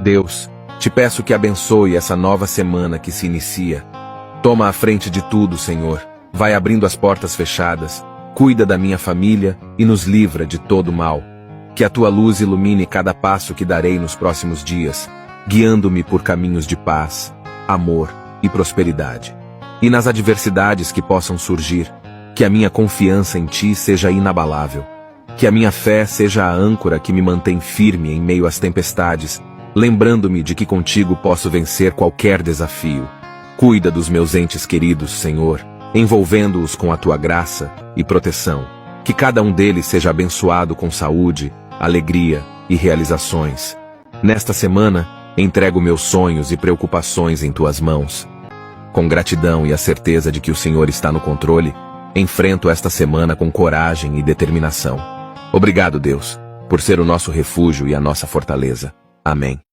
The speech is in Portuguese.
Deus, te peço que abençoe essa nova semana que se inicia. Toma a frente de tudo, Senhor. Vai abrindo as portas fechadas, cuida da minha família e nos livra de todo mal. Que a tua luz ilumine cada passo que darei nos próximos dias, guiando-me por caminhos de paz, amor e prosperidade. E nas adversidades que possam surgir, que a minha confiança em ti seja inabalável. Que a minha fé seja a âncora que me mantém firme em meio às tempestades, lembrando-me de que contigo posso vencer qualquer desafio. Cuida dos meus entes queridos, Senhor, envolvendo-os com a tua graça e proteção. Que cada um deles seja abençoado com saúde, alegria e realizações. Nesta semana, entrego meus sonhos e preocupações em tuas mãos. Com gratidão e a certeza de que o Senhor está no controle, enfrento esta semana com coragem e determinação. Obrigado, Deus, por ser o nosso refúgio e a nossa fortaleza. Amém.